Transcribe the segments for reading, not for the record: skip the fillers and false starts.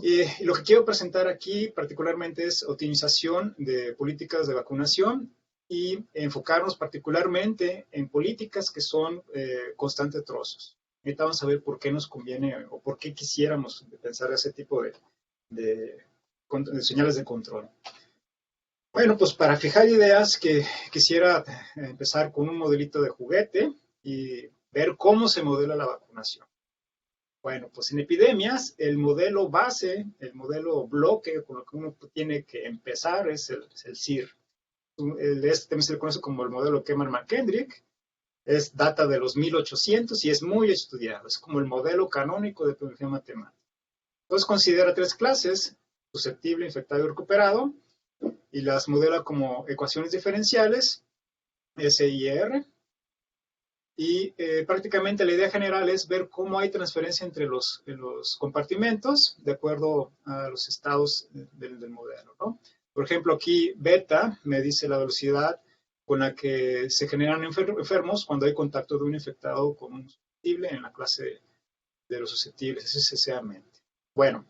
Y lo que quiero presentar aquí particularmente es optimización de políticas de vacunación y enfocarnos particularmente en políticas que son constantes trozos. Ahorita vamos a ver por qué nos conviene o por qué quisiéramos pensar ese tipo de señales de control. Bueno, pues para fijar ideas que quisiera empezar con un modelito de juguete y ver cómo se modela la vacunación. Bueno, pues en epidemias, el modelo base, el modelo bloque con lo que uno tiene que empezar es el CIR. Este también se le conoce como el modelo Kemmer-McKendrick. Es data de los 1800 y es muy estudiado. Es como el modelo canónico de epidemiología matemática. Entonces considera tres clases: susceptible, infectado y recuperado, y las modela como ecuaciones diferenciales, S y R. Y prácticamente la idea general es ver cómo hay transferencia entre los compartimentos de acuerdo a los estados del modelo, ¿no? Por ejemplo, aquí beta me dice la velocidad con la que se generan enfermos cuando hay contacto de un infectado con un susceptible en la clase de los susceptibles, SSA-mente. Bueno,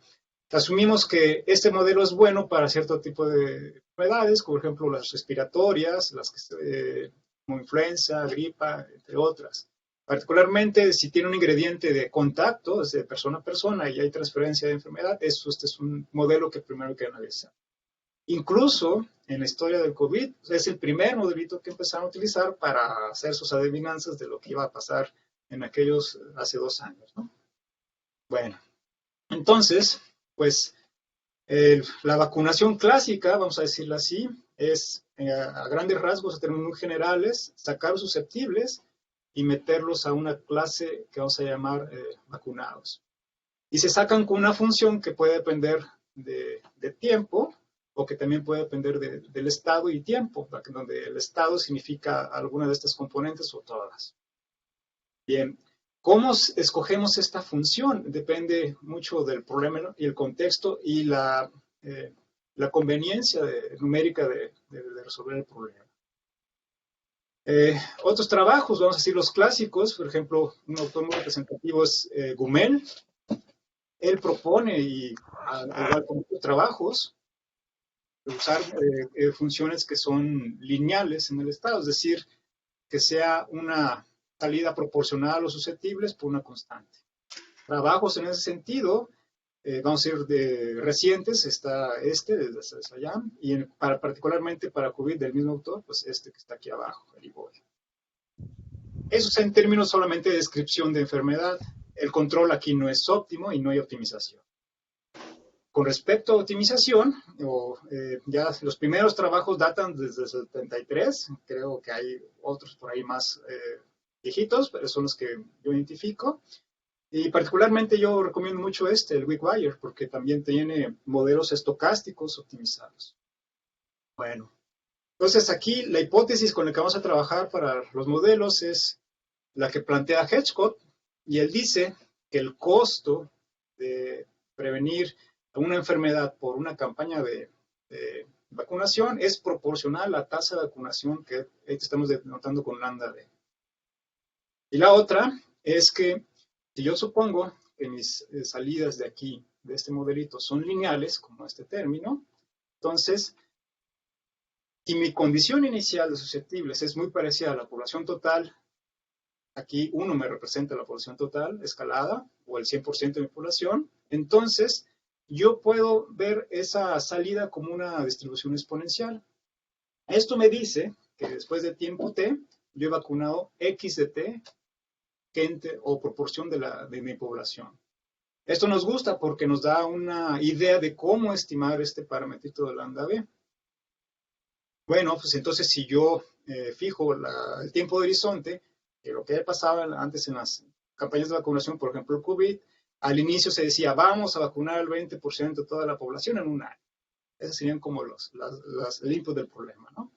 asumimos que este modelo es bueno para cierto tipo de enfermedades, como por ejemplo las respiratorias, las que como influenza, gripa, entre otras. Particularmente si tiene un ingrediente de contacto, es de persona a persona y hay transferencia de enfermedad, este es un modelo que primero hay que analizar. Incluso en la historia del COVID, es el primer modelito que empezaron a utilizar para hacer sus adivinanzas de lo que iba a pasar en aquellos hace 2 años, ¿no? Bueno, entonces, pues la vacunación clásica, vamos a decirlo así, es a grandes rasgos, a términos muy generales, sacar susceptibles y meterlos a una clase que vamos a llamar vacunados. Y se sacan con una función que puede depender de tiempo o que también puede depender del estado y tiempo, donde el estado significa alguna de estas componentes o todas. Bien, ¿cómo escogemos esta función? Depende mucho del problema y el contexto y la conveniencia numérica de resolver el problema. Otros trabajos, vamos a decir los clásicos, por ejemplo, un autor muy representativo es Gumel. Él propone, y igual con otros trabajos, usar funciones que son lineales en el estado, es decir, que sea una salida proporcional a los susceptibles por una constante. Trabajos en ese sentido, vamos a ir de recientes, está de Sayam, y particularmente para COVID del mismo autor, pues que está aquí abajo, el IBOI. Eso es en términos solamente de descripción de enfermedad. El control aquí no es óptimo y no hay optimización. Con respecto a optimización, ya los primeros trabajos datan desde el 73, creo que hay otros por ahí más viejitos, pero son los que yo identifico. Y particularmente yo recomiendo mucho el Wickwire, porque también tiene modelos estocásticos optimizados. Bueno, entonces aquí la hipótesis con la que vamos a trabajar para los modelos es la que plantea Hedgecott, y él dice que el costo de prevenir una enfermedad por una campaña de vacunación es proporcional a la tasa de vacunación que estamos denotando con lambda D. Y la otra es que si yo supongo que mis salidas de aquí, de este modelito, son lineales, como este término, entonces, si mi condición inicial de susceptibles es muy parecida a la población total, aquí 1 me representa la población total escalada, o el 100% de mi población, entonces yo puedo ver esa salida como una distribución exponencial. Esto me dice que después de tiempo t, yo he vacunado x de t, gente o proporción de mi población. Esto nos gusta porque nos da una idea de cómo estimar este parámetro de lambda b. Bueno, pues entonces si yo fijo el tiempo de horizonte, que lo que pasaba antes en las campañas de vacunación, por ejemplo el COVID, al inicio se decía, vamos a vacunar el 20% de toda la población en un año. Esos serían como el input del problema, ¿no?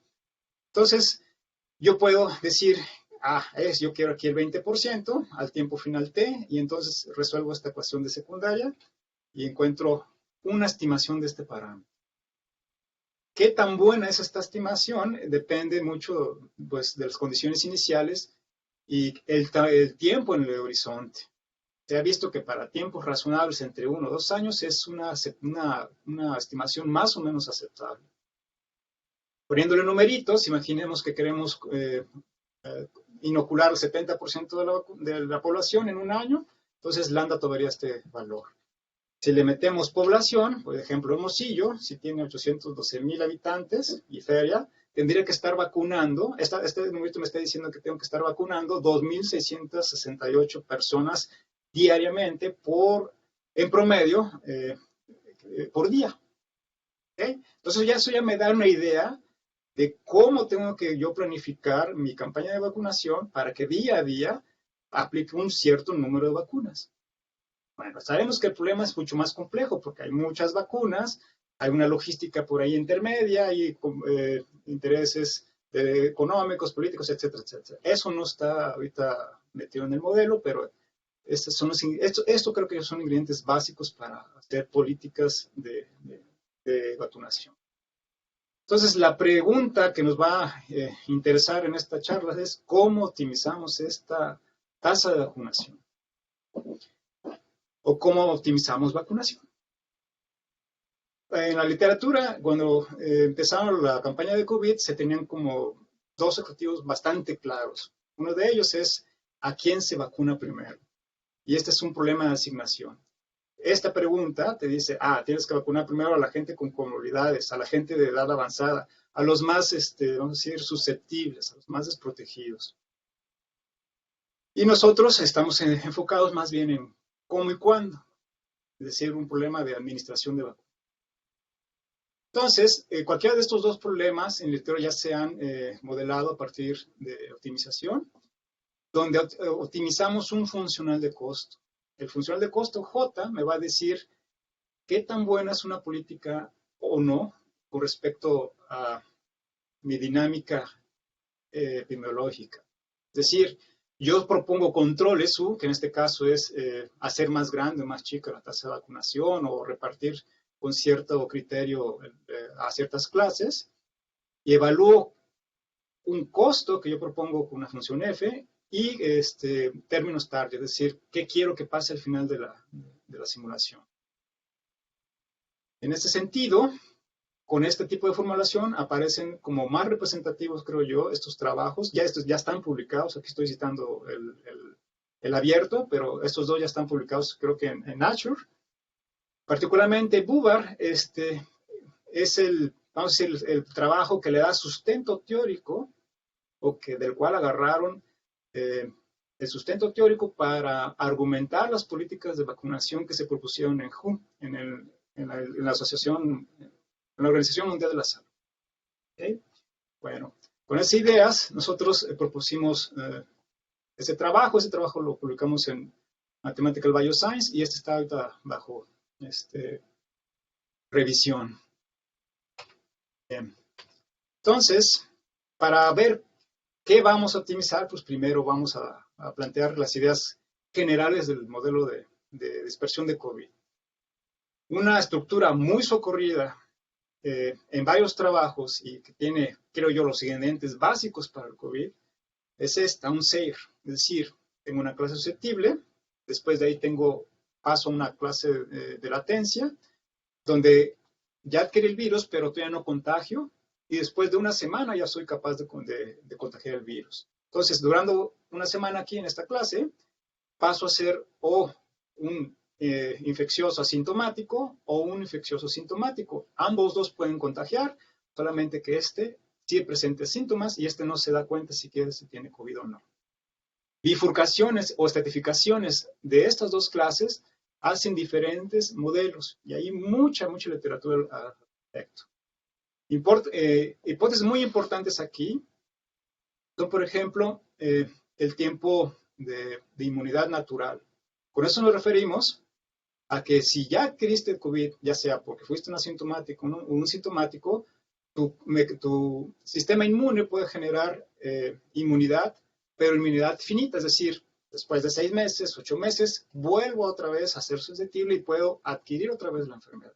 Entonces, yo puedo decir, yo quiero aquí el 20% al tiempo final t, y entonces resuelvo esta ecuación de secundaria y encuentro una estimación de este parámetro. ¿Qué tan buena es esta estimación? Depende mucho, pues, de las condiciones iniciales y el tiempo en el horizonte. Se ha visto que para tiempos razonables entre 1 o 2 años es una estimación más o menos aceptable. Poniéndole numeritos, imaginemos que queremos inocular el 70% de la población en un año, entonces Lambda tomaría este valor. Si le metemos población, por ejemplo, Hermosillo, si tiene 812,000 habitantes y feria, tendría que estar vacunando, este numerito me está diciendo que tengo que estar vacunando 2,668 personas diariamente en promedio por día. ¿Okay? Entonces eso ya me da una idea de cómo tengo que yo planificar mi campaña de vacunación para que día a día aplique un cierto número de vacunas. Bueno, sabemos que el problema es mucho más complejo porque hay muchas vacunas, hay una logística por ahí intermedia, hay intereses económicos, políticos, etcétera, etcétera. Eso no está ahorita metido en el modelo, pero esto creo que son ingredientes básicos para hacer políticas de vacunación. Entonces, la pregunta que nos va a interesar en esta charla es cómo optimizamos esta tasa de vacunación o cómo optimizamos vacunación. En la literatura, cuando empezaron la campaña de COVID, se tenían como 2 objetivos bastante claros. Uno de ellos es a quién se vacuna primero. Y este es un problema de asignación. Esta pregunta te dice, tienes que vacunar primero a la gente con comorbilidades, a la gente de edad avanzada, a los más, vamos a decir, susceptibles, a los más desprotegidos. Y nosotros estamos enfocados más bien en cómo y cuándo, es decir, un problema de administración de vacunas. Entonces, cualquiera de estos 2 problemas en literatura ya se han modelado a partir de optimización, donde optimizamos un funcional de costo. El funcional de costo J me va a decir qué tan buena es una política o no con respecto a mi dinámica epidemiológica. Es decir, yo propongo controles U, que en este caso es hacer más grande o más chica la tasa de vacunación o repartir con cierto criterio a ciertas clases, y evalúo un costo que yo propongo con una función F y términos target, es decir, qué quiero que pase al final de la simulación. En este sentido, con este tipo de formulación aparecen como más representativos, creo yo, estos trabajos. Estos ya están publicados, aquí estoy citando el abierto, pero estos 2 ya están publicados, creo que en Nature. Particularmente Bubar, es vamos a decir, el trabajo que le da sustento teórico, o del cual agarraron el sustento teórico para argumentar las políticas de vacunación que se propusieron en WHO, en la asociación, en la Organización Mundial de la Salud. ¿Okay? Bueno, con esas ideas nosotros propusimos ese trabajo lo publicamos en Mathematical Bioscience y está ahorita bajo revisión. Bien. Entonces, para ver qué vamos a optimizar, pues primero vamos a plantear las ideas generales del modelo de dispersión de COVID. Una estructura muy socorrida en varios trabajos y que tiene, creo yo, los ingredientes básicos para el COVID, es un SAFE, es decir, tengo una clase susceptible, después de ahí paso a una clase de latencia, donde ya adquirí el virus, pero todavía no contagio, y después de una semana ya soy capaz de contagiar el virus. Entonces, durando una semana aquí en esta clase, paso a ser un infeccioso asintomático o un infeccioso sintomático. Ambos 2 pueden contagiar, solamente que sí presenta síntomas y no se da cuenta siquiera si tiene COVID o no. Bifurcaciones o estratificaciones de estas 2 clases hacen diferentes modelos y hay mucha literatura al respecto. Hipótesis muy importantes aquí son, por ejemplo, el tiempo de inmunidad natural. Con eso nos referimos a que si ya adquiriste COVID, ya sea porque fuiste un asintomático o un sintomático, tu sistema inmune puede generar inmunidad, pero inmunidad finita, es decir, después de 6 meses, 8 meses, vuelvo otra vez a ser susceptible y puedo adquirir otra vez la enfermedad.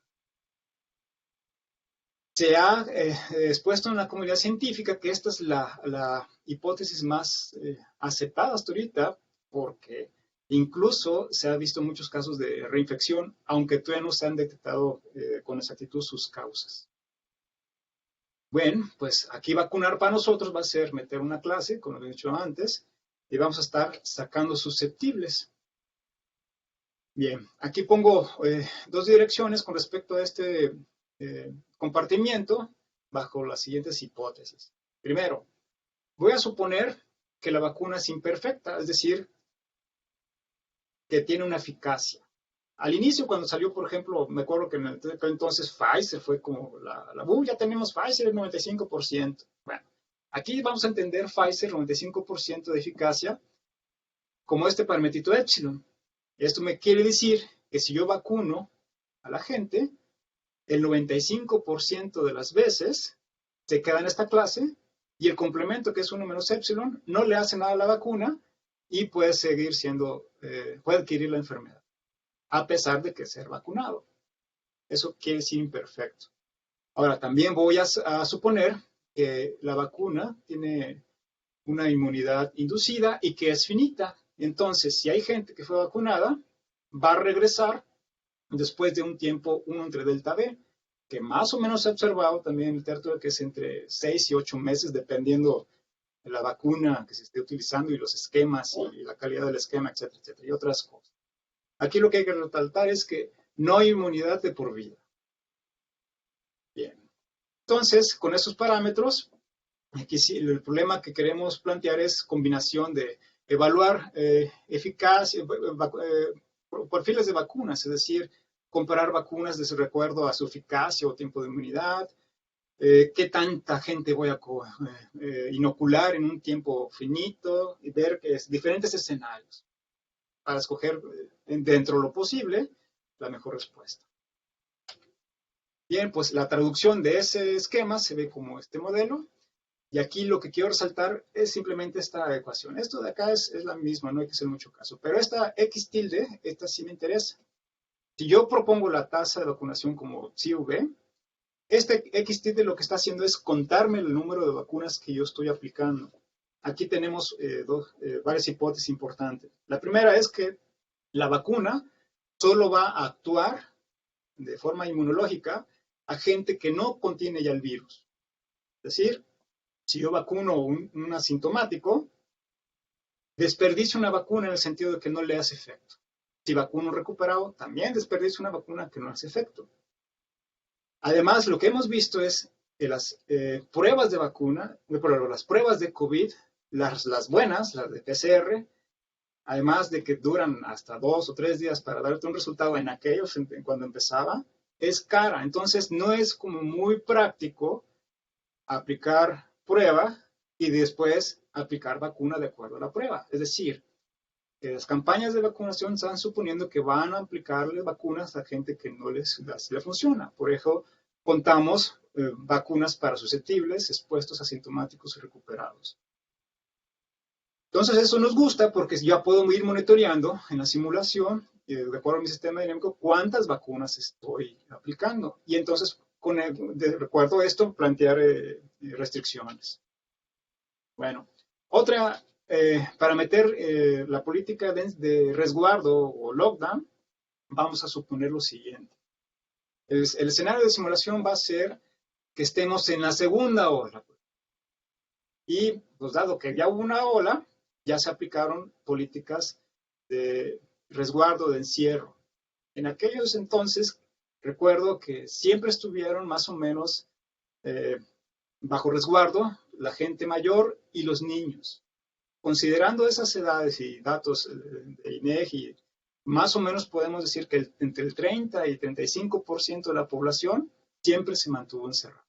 Se ha expuesto en la comunidad científica que esta es la hipótesis más aceptada hasta ahorita, porque Incluso se ha visto muchos casos de reinfección, aunque todavía no se han detectado con exactitud sus causas. Bueno, pues aquí vacunar para nosotros va a ser meter una clase, como lo he dicho antes, y vamos a estar sacando susceptibles. Bien, aquí pongo dos direcciones con respecto a este compartimiento bajo las siguientes hipótesis. Primero, voy a suponer que la vacuna es imperfecta, es decir, que tiene una eficacia. Al inicio, cuando salió, por ejemplo, me acuerdo que en entonces Pfizer fue como ya tenemos Pfizer el 95%. Bueno, aquí vamos a entender Pfizer 95% de eficacia como este parametrito epsilon. Esto me quiere decir que si yo vacuno a la gente, el 95% de las veces se queda en esta clase y el complemento, que es 1 menos epsilon, no le hace nada a la vacuna y puede seguir siendo, puede adquirir la enfermedad, a pesar de que ser vacunado. Eso quiere decir imperfecto. Ahora, también voy a suponer que la vacuna tiene una inmunidad inducida y que es finita. Entonces, si hay gente que fue vacunada, va a regresar después de un tiempo 1 entre delta B, que más o menos se ha observado también en literatura que es entre 6 y 8 meses, dependiendo de la vacuna que se esté utilizando y los esquemas y la calidad del esquema, etcétera, etcétera, y otras cosas. Aquí lo que hay que resaltar es que no hay inmunidad de por vida. Bien. Entonces, con estos parámetros, aquí sí, el problema que queremos plantear es combinación de evaluar eficacia, perfiles de vacunas, es decir, comparar vacunas de recuerdo a su eficacia o tiempo de inmunidad, qué tanta gente voy a inocular en un tiempo finito y ver diferentes escenarios para escoger dentro de lo posible la mejor respuesta. Bien, pues la traducción de ese esquema se ve como este modelo. Y aquí lo que quiero resaltar es simplemente esta ecuación. Esto de acá es la misma, no hay que hacer mucho caso. Pero esta X tilde, esta sí me interesa. Si yo propongo la tasa de vacunación como CUV, este X tilde lo que está haciendo es contarme el número de vacunas que yo estoy aplicando. Aquí tenemos varias hipótesis importantes. La primera es que la vacuna solo va a actuar de forma inmunológica a gente que no contiene ya el virus. Es decir, si yo vacuno un asintomático, desperdicio una vacuna en el sentido de que no le hace efecto. Si vacuno un recuperado, también desperdicio una vacuna que no hace efecto. Además, lo que hemos visto es que las pruebas de vacuna, las pruebas de COVID, las buenas, las de PCR, además de que duran hasta 2 o 3 días para darte un resultado en aquellos cuando empezaba, es cara. Entonces, no es como muy práctico aplicar prueba y después aplicar vacuna de acuerdo a la prueba. Es decir, que las campañas de vacunación están suponiendo que van a aplicarle vacunas a gente que no le funciona. Por ejemplo, contamos vacunas para susceptibles, expuestos, asintomáticos y recuperados. Entonces eso nos gusta porque ya puedo ir monitoreando en la simulación, de acuerdo a mi sistema dinámico, cuántas vacunas estoy aplicando. Y entonces, de recuerdo a esto, plantear restricciones. Bueno, otra, para meter la política de resguardo o lockdown, vamos a suponer lo siguiente. El escenario de simulación va a ser que estemos en la segunda ola. Y, pues dado que ya hubo una ola, ya se aplicaron políticas de resguardo, de encierro. En aquellos entonces, recuerdo que siempre estuvieron más o menos bajo resguardo la gente mayor y los niños. Considerando esas edades y datos de INEGI, más o menos podemos decir que entre el 30 y 35% de la población siempre se mantuvo encerrada.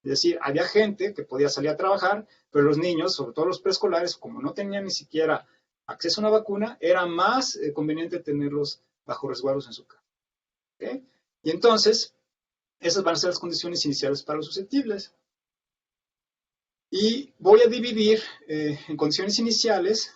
Es decir, había gente que podía salir a trabajar, pero los niños, sobre todo los preescolares, como no tenían ni siquiera acceso a una vacuna, era más conveniente tenerlos bajo resguardos en su casa. ¿Okay? Y entonces, esas van a ser las condiciones iniciales para los susceptibles. Y voy a dividir en condiciones iniciales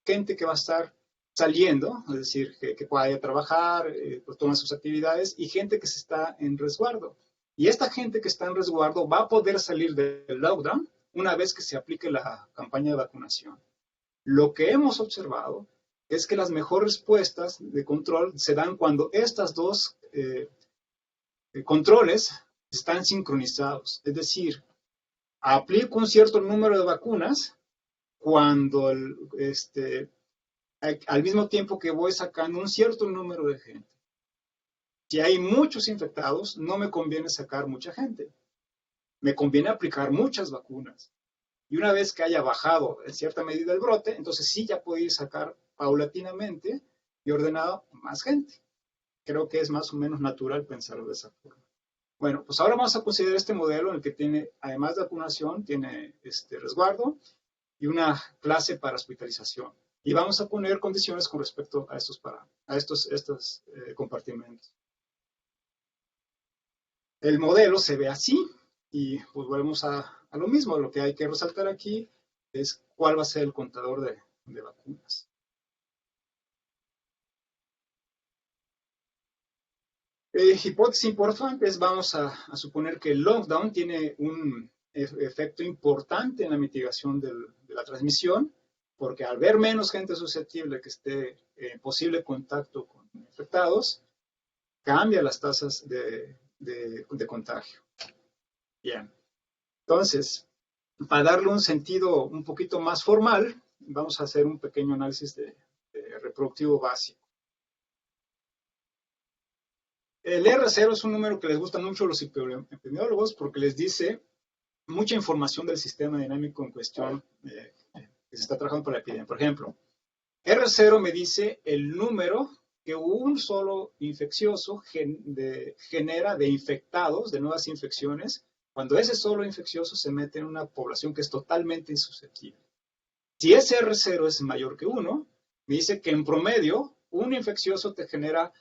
gente que va a estar saliendo, es decir, que pueda ir a trabajar, pues toma sus actividades, y gente que se está en resguardo. Y esta gente que está en resguardo va a poder salir del lockdown una vez que se aplique la campaña de vacunación. Lo que hemos observado es que las mejores respuestas de control se dan cuando estas dos controles están sincronizados. Es decir, aplico un cierto número de vacunas cuando al mismo tiempo que voy sacando un cierto número de gente. Si hay muchos infectados, no me conviene sacar mucha gente. Me conviene aplicar muchas vacunas. Y una vez que haya bajado en cierta medida el brote, entonces sí ya puedo ir sacar paulatinamente y ordenado más gente. Creo que es más o menos natural pensarlo de esa forma. Bueno, pues ahora vamos a considerar este modelo en el que tiene, además de vacunación, tiene resguardo y una clase para hospitalización. Y vamos a poner condiciones con respecto a estos compartimentos. El modelo se ve así y pues volvemos a lo mismo. Lo que hay que resaltar aquí es cuál va a ser el contador de vacunas. Hipótesis importantes, vamos a suponer que el lockdown tiene un efecto importante en la mitigación de la transmisión, porque al ver menos gente susceptible que esté en posible contacto con infectados, cambia las tasas de contagio. Bien, entonces, para darle un sentido un poquito más formal, vamos a hacer un pequeño análisis de reproductivo básico. El R0 es un número que les gusta mucho a los epidemiólogos porque les dice mucha información del sistema dinámico en cuestión que se está trabajando para la epidemia. Por ejemplo, R0 me dice el número que un solo infeccioso genera de infectados, de nuevas infecciones, cuando ese solo infeccioso se mete en una población que es totalmente insusceptible. Si ese R0 es mayor que 1, me dice que en promedio un infeccioso te genera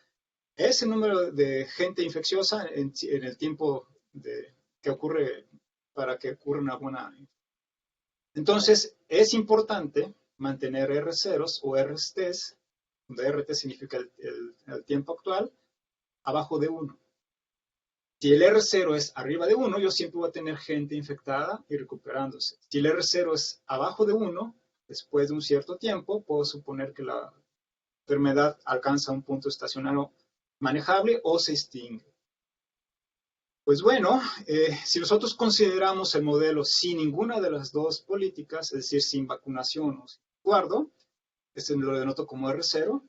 ese número de gente infecciosa en el tiempo que ocurre para que ocurra una buena. Entonces, es importante mantener R0s o RTs, donde RT significa el tiempo actual, abajo de 1. Si el R0 es arriba de 1, yo siempre voy a tener gente infectada y recuperándose. Si el R0 es abajo de 1, después de un cierto tiempo, puedo suponer que la enfermedad alcanza un punto estacionario manejable o se extingue. Pues bueno, si nosotros consideramos el modelo sin ninguna de las dos políticas, es decir, sin vacunación o sin resguardo, este lo denoto como R0,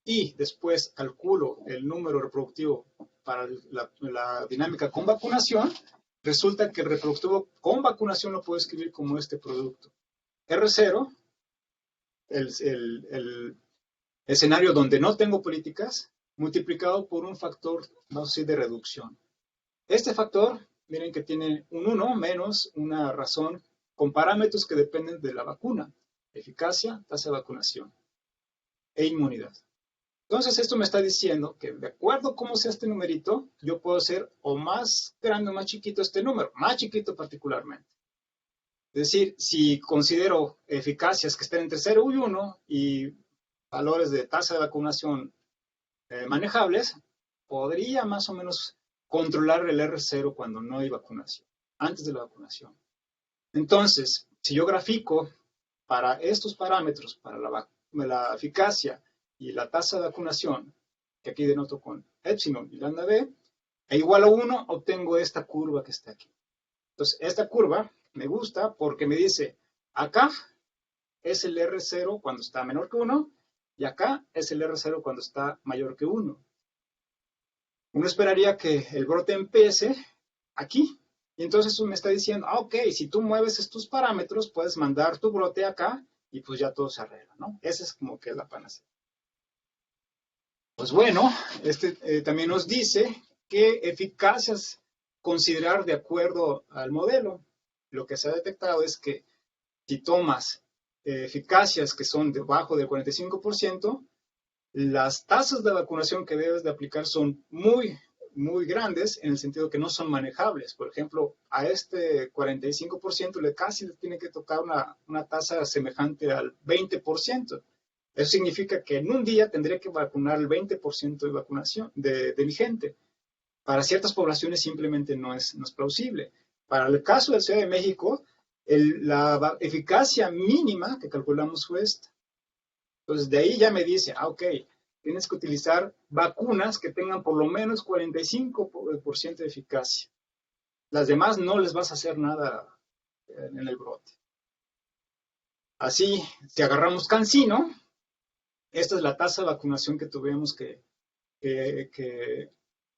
y después calculo el número reproductivo para la dinámica con vacunación, resulta que el reproductivo con vacunación lo puedo escribir como este producto. R0, el escenario donde no tengo políticas, multiplicado por un factor, vamos a decir, de reducción. Este factor, miren que tiene un 1 menos una razón con parámetros que dependen de la vacuna, eficacia, tasa de vacunación e inmunidad. Entonces esto me está diciendo que de acuerdo a cómo sea este numerito, yo puedo hacer o más grande o más chiquito este número, más chiquito particularmente. Es decir, si considero eficacias que estén entre 0 y 1 y valores de tasa de vacunación manejables, podría más o menos controlar el R0 cuando no hay vacunación, antes de la vacunación. Entonces, si yo grafico para estos parámetros, para la eficacia y la tasa de vacunación, que aquí denoto con epsilon y lambda b, e igual a 1, obtengo esta curva que está aquí. Entonces, esta curva me gusta porque me dice, acá es el R0 cuando está menor que 1, y acá es el R0 cuando está mayor que 1. Uno esperaría que el brote empiece aquí. Y entonces me está diciendo, ok, si tú mueves estos parámetros, puedes mandar tu brote acá y pues ya todo se arregla, ¿no? Esa es como que la panacea. Pues bueno, también nos dice qué eficacias considerar de acuerdo al modelo. Lo que se ha detectado es que si tomas eficacias que son debajo del 45%, las tasas de vacunación que debes de aplicar son muy, muy grandes en el sentido que no son manejables. Por ejemplo, a este 45% casi le tiene que tocar una tasa semejante al 20%. Eso significa que en un día tendría que vacunar el 20% de vacunación de mi gente. Para ciertas poblaciones simplemente no es plausible. Para el caso de la Ciudad de México, la eficacia mínima que calculamos fue esta. Entonces, de ahí ya me dice, ok, tienes que utilizar vacunas que tengan por lo menos 45% de eficacia. Las demás no les vas a hacer nada en el brote. Así, si agarramos CanSino, esta es la tasa de vacunación que tuvimos que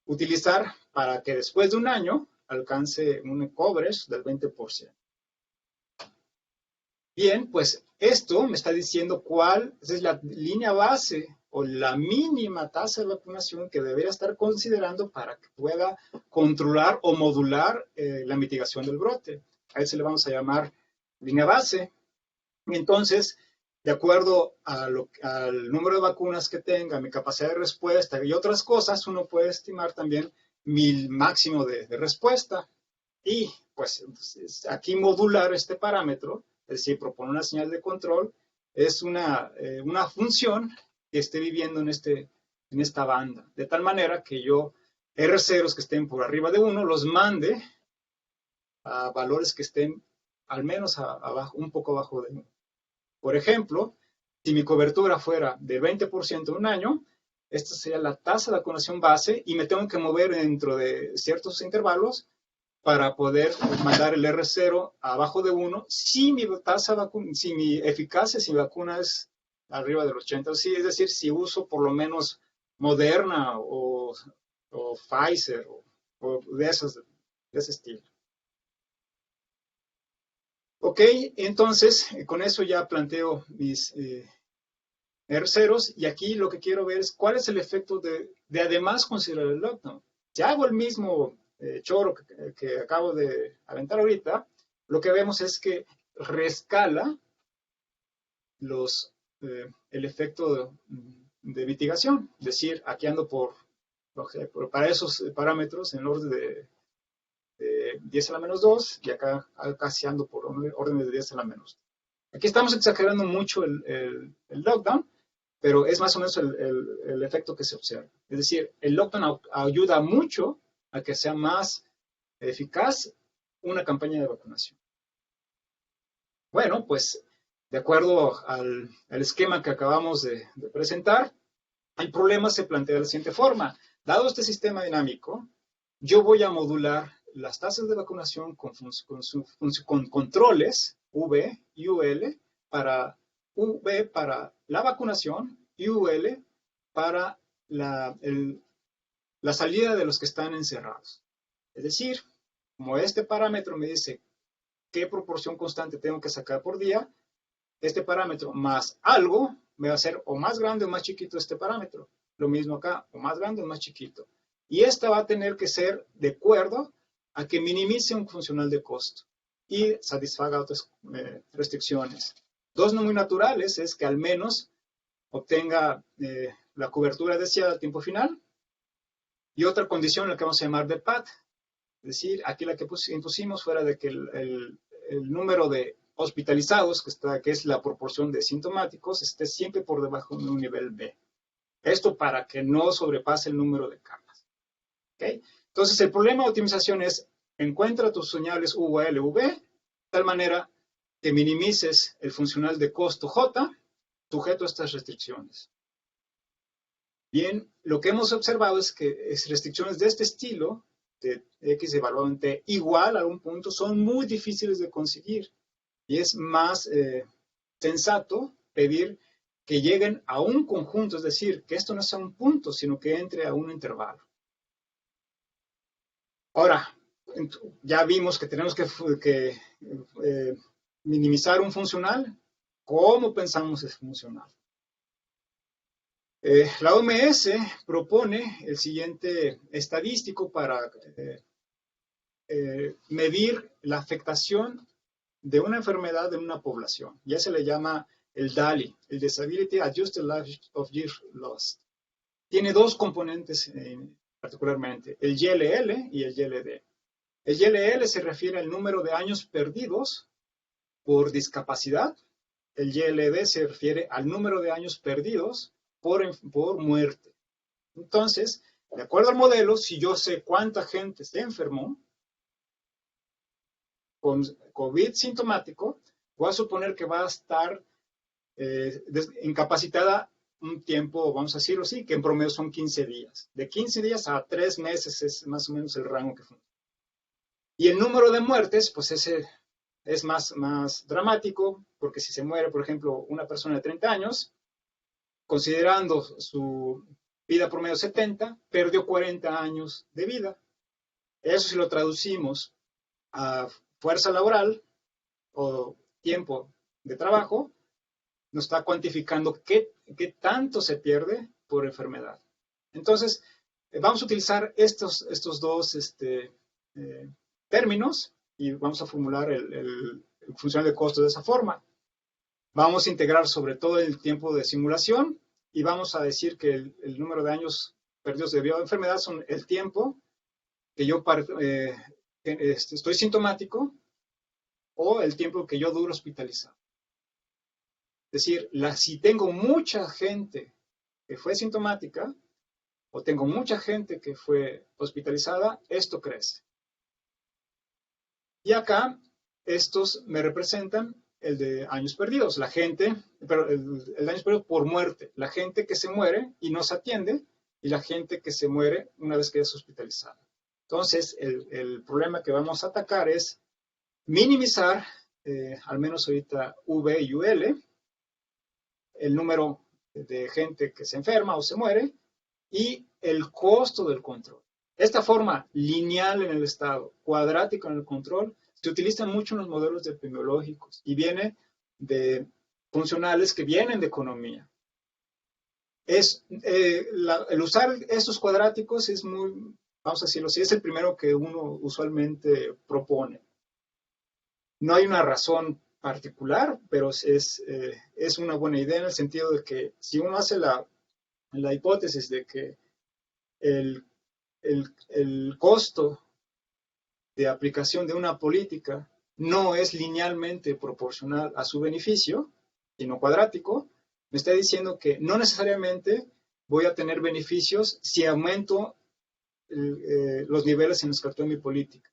utilizar para que después de un año alcance un coverage del 20%. Bien, pues esto me está diciendo cuál es la línea base o la mínima tasa de vacunación que debería estar considerando para que pueda controlar o modular la mitigación del brote. A eso le vamos a llamar línea base. Entonces, de acuerdo al número de vacunas que tenga, mi capacidad de respuesta y otras cosas, uno puede estimar también mi máximo de respuesta. Y pues aquí modular este parámetro, es decir, proponer una señal de control, es una función que esté viviendo en esta banda. De tal manera que yo, R0s que estén por arriba de 1, los mande a valores que estén al menos abajo, un poco abajo de 1. Por ejemplo, si mi cobertura fuera del 20% en un año, esta sería la tasa de vacunación base y me tengo que mover dentro de ciertos intervalos para poder mandar el R0 abajo de 1 si mi si mi eficacia, si mi vacuna es arriba del 80, sí, es decir, si uso por lo menos Moderna o Pfizer o de ese estilo. Ok, entonces con eso ya planteo mis R0s y aquí lo que quiero ver es cuál es el efecto de además considerar el lockdown. Si hago el mismo choro que acabo de aventar ahorita, lo que vemos es que rescala el efecto de mitigación. Es decir, aquí ando para esos parámetros en orden de 10 a la menos 2 y acá casi ando por orden de 10 a la menos. Aquí estamos exagerando mucho el lockdown, pero es más o menos el efecto que se observa. Es decir, el lockdown ayuda mucho a que sea más eficaz una campaña de vacunación. Bueno, pues de acuerdo al esquema que acabamos de presentar, el problema se plantea de la siguiente forma. Dado este sistema dinámico, yo voy a modular las tasas de vacunación con controles V y UL para V para la vacunación y UL para la salida de los que están encerrados. Es decir, como este parámetro me dice qué proporción constante tengo que sacar por día, este parámetro más algo me va a hacer o más grande o más chiquito este parámetro. Lo mismo acá, o más grande o más chiquito. Y esta va a tener que ser de acuerdo a que minimice un funcional de costo y satisfaga otras restricciones. Dos no muy naturales es que al menos obtenga la cobertura deseada al tiempo final y otra condición la que vamos a llamar de PAT. Es decir, aquí la que impusimos fuera de que el número de hospitalizados, que es la proporción de sintomáticos, esté siempre por debajo de un nivel B. Esto para que no sobrepase el número de camas. ¿Okay? Entonces, el problema de optimización es encuentra tus señales UL, V, de tal manera que minimices el funcional de costo J sujeto a estas restricciones. Bien, lo que hemos observado es que restricciones de este estilo, de X evaluado en T igual a un punto, son muy difíciles de conseguir. Y es más sensato pedir que lleguen a un conjunto, es decir, que esto no sea un punto, sino que entre a un intervalo. Ahora, ya vimos que tenemos que minimizar un funcional. ¿Cómo pensamos es funcional? La OMS propone el siguiente estadístico para medir la afectación de una enfermedad en una población. Ya se le llama el DALY, el Disability Adjusted Life of Years Lost. Tiene dos componentes particularmente, el YLL y el YLD. El YLL se refiere al número de años perdidos por discapacidad. El YLD se refiere al número de años perdidos por muerte. Entonces, de acuerdo al modelo, si yo sé cuánta gente se enfermó con COVID sintomático, voy a suponer que va a estar incapacitada un tiempo, vamos a decirlo así, que en promedio son 15 días. De 15 días a 3 meses es más o menos el rango que funciona. Y el número de muertes, pues ese es más dramático, porque si se muere, por ejemplo, una persona de 30 años, considerando su vida promedio 70, perdió 40 años de vida. Eso si lo traducimos a fuerza laboral o tiempo de trabajo, nos está cuantificando qué tanto se pierde por enfermedad. Entonces, vamos a utilizar estos dos términos y vamos a formular el funcional de costo de esa forma. Vamos a integrar sobre todo el tiempo de simulación y vamos a decir que el número de años perdidos debido a enfermedad son el tiempo que yo estoy sintomático o el tiempo que yo duro hospitalizado. Es decir, si tengo mucha gente que fue sintomática o tengo mucha gente que fue hospitalizada, esto crece. Y acá, estos me representan el de años perdidos, la gente, pero el años perdidos por muerte, la gente que se muere y no se atiende, y la gente que se muere una vez que es hospitalizada. Entonces, el problema que vamos a atacar es minimizar, al menos ahorita V y UL, el número de gente que se enferma o se muere, y el costo del control. Esta forma lineal en el estado, cuadrática en el control, se utiliza mucho en los modelos epidemiológicos y viene de funcionales que vienen de economía. El usar estos cuadráticos es muy, vamos a decirlo así, es el primero que uno usualmente propone. No hay una razón particular, pero es una buena idea en el sentido de que si uno hace la hipótesis de que el costo de aplicación de una política no es linealmente proporcional a su beneficio, sino cuadrático, me está diciendo que no necesariamente voy a tener beneficios si aumento los niveles en los que actúo mi política.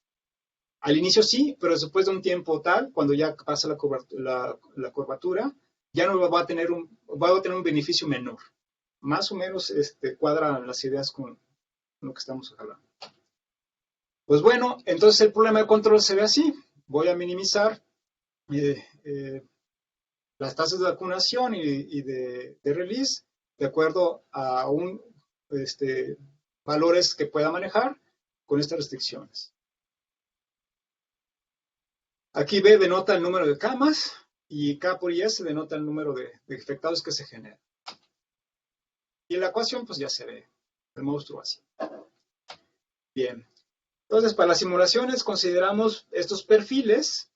Al inicio sí, pero después de un tiempo tal, cuando ya pasa la curvatura, ya no va a tener un beneficio menor. Más o menos cuadran las ideas con lo que estamos hablando. Pues bueno, entonces el problema de control se ve así. Voy a minimizar las tasas de vacunación y de release de acuerdo a valores que pueda manejar con estas restricciones. Aquí B denota el número de camas y K por I S denota el número de infectados que se generan. Y en la ecuación pues ya se ve el monstruo así. Bien. Entonces, para las simulaciones consideramos estos perfiles.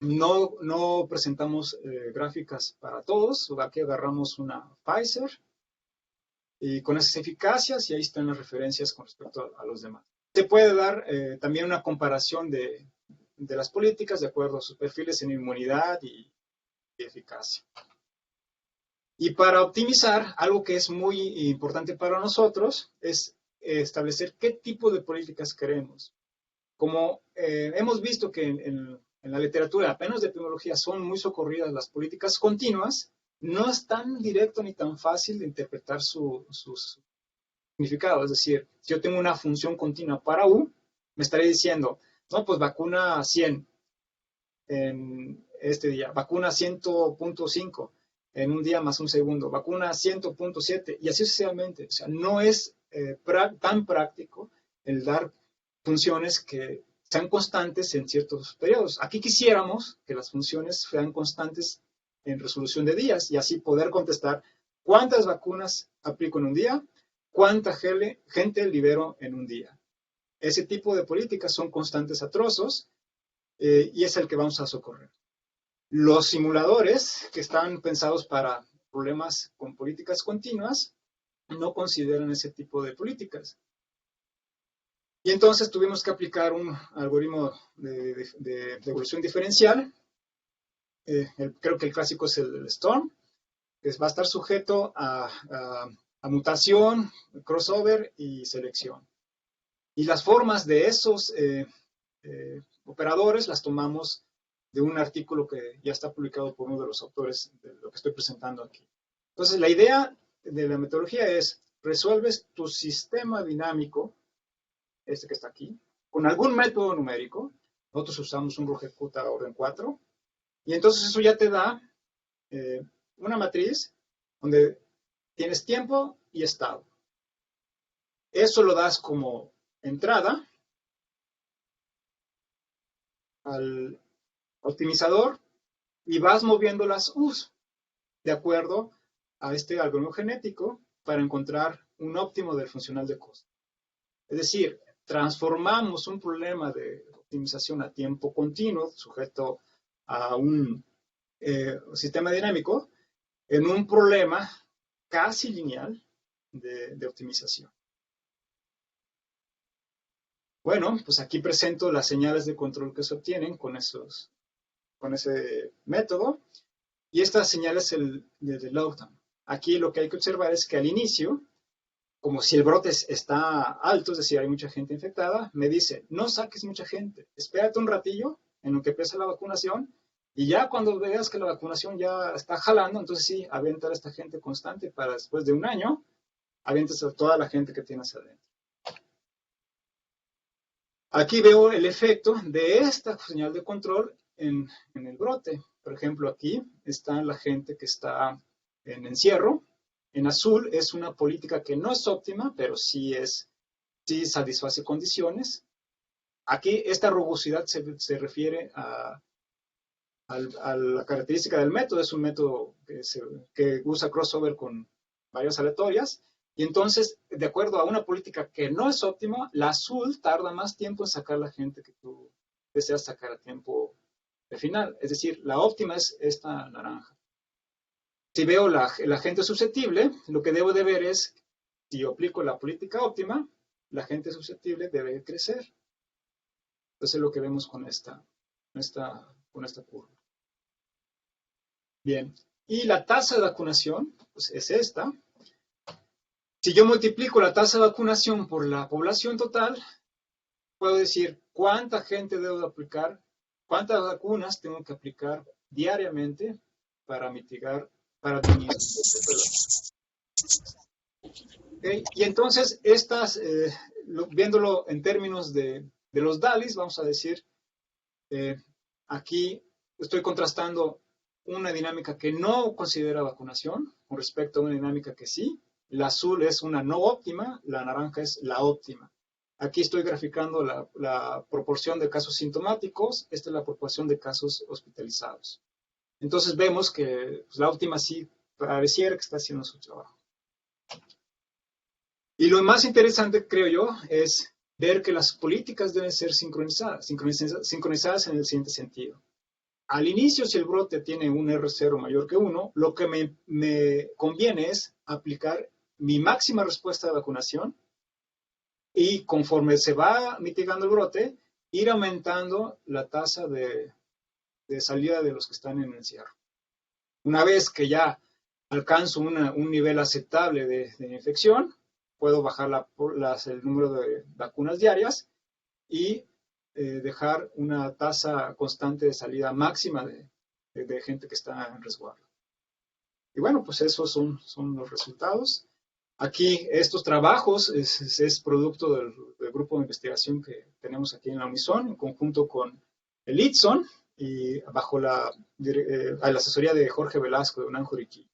No presentamos gráficas para todos. Aquí agarramos una Pfizer y con esas eficacias y ahí están las referencias con respecto a los demás. Se puede dar también una comparación de las políticas de acuerdo a sus perfiles en inmunidad y eficacia. Y para optimizar, algo que es muy importante para nosotros es establecer qué tipo de políticas queremos. Como hemos visto que en la literatura, apenas de epidemiología, son muy socorridas las políticas continuas, no es tan directo ni tan fácil de interpretar su significado. Es decir, si yo tengo una función continua para U, me estaré diciendo, no, pues vacuna 100 en este día, vacuna 100.5 en un día más un segundo, vacuna 100.7 y así sucesivamente. O sea, no es tan práctico el dar funciones que sean constantes en ciertos periodos. Aquí quisiéramos que las funciones sean constantes en resolución de días y así poder contestar cuántas vacunas aplico en un día, cuánta gente libero en un día. Ese tipo de políticas son constantes a trozos y es el que vamos a socorrer. Los simuladores que están pensados para problemas con políticas continuas no consideran ese tipo de políticas. Y entonces tuvimos que aplicar un algoritmo de evolución diferencial. Creo que el clásico es el Storm, que va a estar sujeto a mutación, crossover y selección. Y las formas de esos operadores las tomamos de un artículo que ya está publicado por uno de los autores de lo que estoy presentando aquí. Entonces, la idea de la metodología es, resuelves tu sistema dinámico, este que está aquí, con algún método numérico. Nosotros usamos un Rugecuta orden 4, y entonces eso ya te da una matriz donde tienes tiempo y estado. Eso lo das como entrada al optimizador y vas moviendo las U's de acuerdo a este algoritmo genético para encontrar un óptimo del funcional de costo. Es decir, transformamos un problema de optimización a tiempo continuo, sujeto a un sistema dinámico, en un problema casi lineal de optimización. Bueno, pues aquí presento las señales de control que se obtienen con ese método. Y esta señal es el de Lowdown. Aquí lo que hay que observar es que al inicio, como si el brote está alto, es decir, hay mucha gente infectada, me dice, no saques mucha gente, espérate un ratillo en lo que empieza la vacunación, y ya cuando veas que la vacunación ya está jalando, entonces sí, avientar a esta gente constante para después de un año, avientas a toda la gente que tienes adentro. Aquí veo el efecto de esta señal de control en el brote. Por ejemplo, aquí está la gente que está en encierro. En azul es una política que no es óptima, pero sí satisface condiciones. Aquí esta rugosidad se refiere a la característica del método. Es un método que usa crossover con varias aleatorias. Y entonces, de acuerdo a una política que no es óptima, la azul tarda más tiempo en sacar la gente que tú deseas sacar a tiempo de final. Es decir, la óptima es esta naranja. Si veo la gente susceptible, lo que debo de ver es, si yo aplico la política óptima, la gente susceptible debe crecer. Entonces es lo que vemos con esta curva. Bien, y la tasa de vacunación, pues es esta. Si yo multiplico la tasa de vacunación por la población total, puedo decir cuánta gente debo de aplicar, cuántas vacunas tengo que aplicar diariamente para mitigar, para disminuir el proceso de vacunación. ¿Okay? Y entonces, viéndolo en términos de los DALIs, vamos a decir, aquí estoy contrastando una dinámica que no considera vacunación con respecto a una dinámica que sí. La azul es una no óptima, la naranja es la óptima. Aquí estoy graficando la proporción de casos sintomáticos, esta es la proporción de casos hospitalizados. Entonces vemos que pues, la óptima sí pareciera que está haciendo su trabajo. Y lo más interesante, creo yo, es ver que las políticas deben ser sincronizadas en el siguiente sentido. Al inicio, si el brote tiene un R0 mayor que 1, lo que me conviene es aplicar mi máxima respuesta de vacunación y conforme se va mitigando el brote, ir aumentando la tasa de salida de los que están en el encierro. Una vez que ya alcanzo un nivel aceptable de infección, puedo bajar el número de vacunas diarias y dejar una tasa constante de salida máxima de gente que está en resguardo. Y bueno, pues esos son los resultados. Aquí estos trabajos es producto del grupo de investigación que tenemos aquí en la Unison, en conjunto con el ITSON y bajo la asesoría de Jorge Velasco de UNAM Juriquilla.